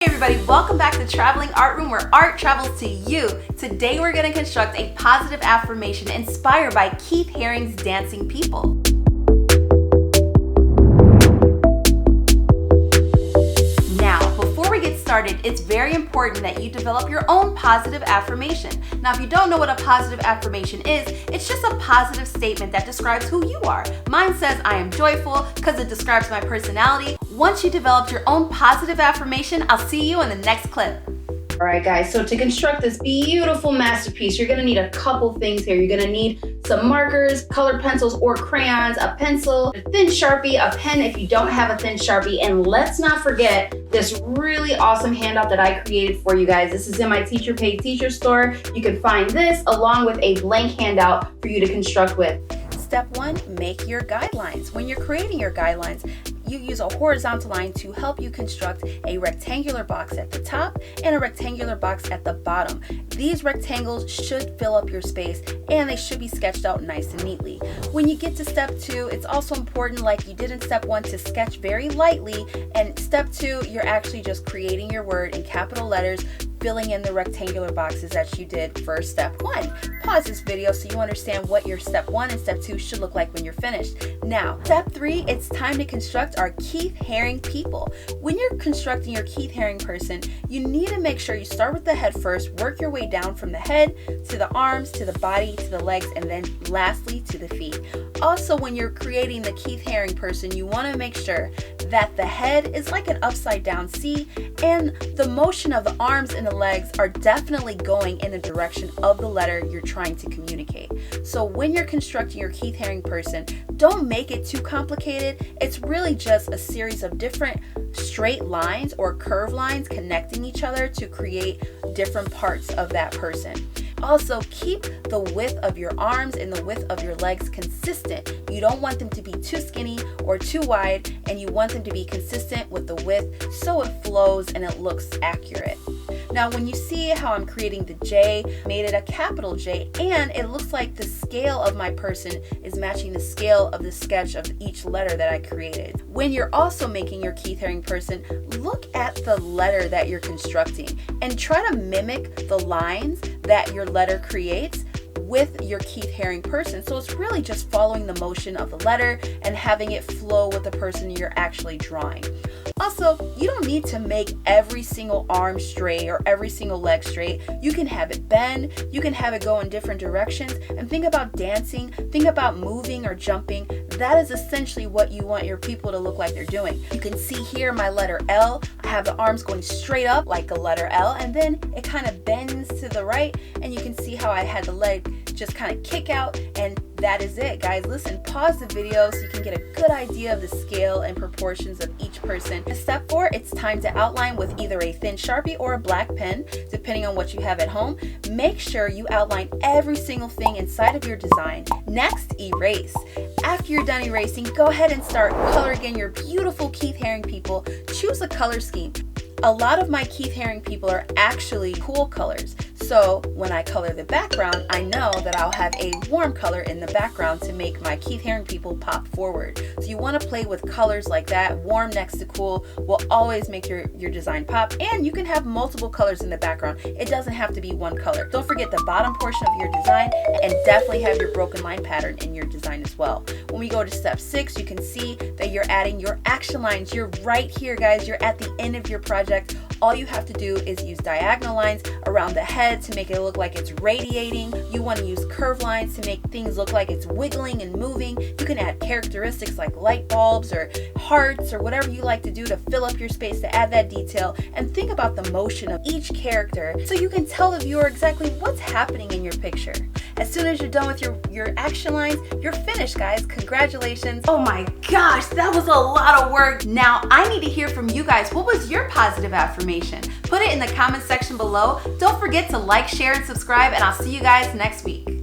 Hey everybody, welcome back to Traveling Art Room, where art travels to you. Today we're going to construct a positive affirmation inspired by Keith Haring's Dancing People. Now, before we get started, it's very important that you develop your own positive affirmation. Now, if you don't know what a positive affirmation is, it's just a positive statement that describes who you are. Mine says I am joyful because it describes my personality. Once you develop your own positive affirmation, I'll see you in the next clip. All right, guys, so to construct this beautiful masterpiece, you're gonna need a couple things here. You're gonna need some markers, colored pencils or crayons, a pencil, a thin Sharpie, a pen if you don't have a thin Sharpie, and let's not forget this really awesome handout that I created for you guys. This is in my Teacher Paid Teacher store. You can find this along with a blank handout for you to construct with. Step 1, make your guidelines. When you're creating your guidelines, you use a horizontal line to help you construct a rectangular box at the top and a rectangular box at the bottom. These rectangles should fill up your space and they should be sketched out nice and neatly. When you get to step 2, it's also important, like you did in step 1, to sketch very lightly, and step 2, you're actually just creating your word in capital letters, filling in the rectangular boxes that you did for step 1. Pause this video so you understand what your step 1 and step 2 should look like when you're finished. Now, step 3, it's time to construct our Keith Haring people. When you're constructing your Keith Haring person, you need to make sure you start with the head first, work your way down from the head to the arms, to the body, to the legs, and then lastly to the feet. Also, when you're creating the Keith Haring person, you want to make sure that the head is like an upside down C, and the motion of the arms and the legs are definitely going in the direction of the letter you're trying to communicate. So when you're constructing your Keith Haring person, don't make it too complicated. It's really just a series of different straight lines or curved lines connecting each other to create different parts of that person. Also, keep the width of your arms and the width of your legs consistent. You don't want them to be too skinny or too wide, and you want them to be consistent with the width so it flows and it looks accurate. Now, when you see how I'm creating the J, made it a capital J, and it looks like the scale of my person is matching the scale of the sketch of each letter that I created. When you're also making your Keith Haring person, look at the letter that you're constructing and try to mimic the lines that your letter creates with your Keith Haring person. So it's really just following the motion of the letter and having it flow with the person you're actually drawing. Also, you don't need to make every single arm straight or every single leg straight. You can have it bend, you can have it go in different directions, and think about dancing, think about moving or jumping. That is essentially what you want your people to look like they're doing. You can see here my letter L. I have the arms going straight up like a letter L, and then it kind of bends to the right, and you can see how I had the leg just kind of kick out, and that is it, guys. Listen, pause the video so you can get a good idea of the scale and proportions of each person. Step 4, it's time to outline with either a thin Sharpie or a black pen, depending on what you have at home. Make sure you outline every single thing inside of your design. Next, erase. After you're done erasing, go ahead and start coloring in your beautiful Keith Haring people. Choose a color scheme. A lot of my Keith Haring people are actually cool colors. So when I color the background, I know that I'll have a warm color in the background to make my Keith Haring people pop forward. So you want to play with colors like that. Warm next to cool will always make your design pop. And you can have multiple colors in the background. It doesn't have to be one color. Don't forget the bottom portion of your design, and definitely have your broken line pattern in your design as well. When we go to step 6, you can see that you're adding your action lines. You're right here, guys. You're at the end of your project. All you have to do is use diagonal lines around the head to make it look like it's radiating. You want to use curved lines to make things look like it's wiggling and moving. You can add characteristics like light bulbs or hearts or whatever you like to do to fill up your space to add that detail, and think about the motion of each character so you can tell the viewer exactly what's happening in your picture. As soon as you're done with your action lines, you're finished, guys. Congratulations. Oh my gosh, that was a lot of work. Now, I need to hear from you guys. What was your positive affirmation? Put it in the comment section below. Don't forget to like, share, and subscribe, and I'll see you guys next week.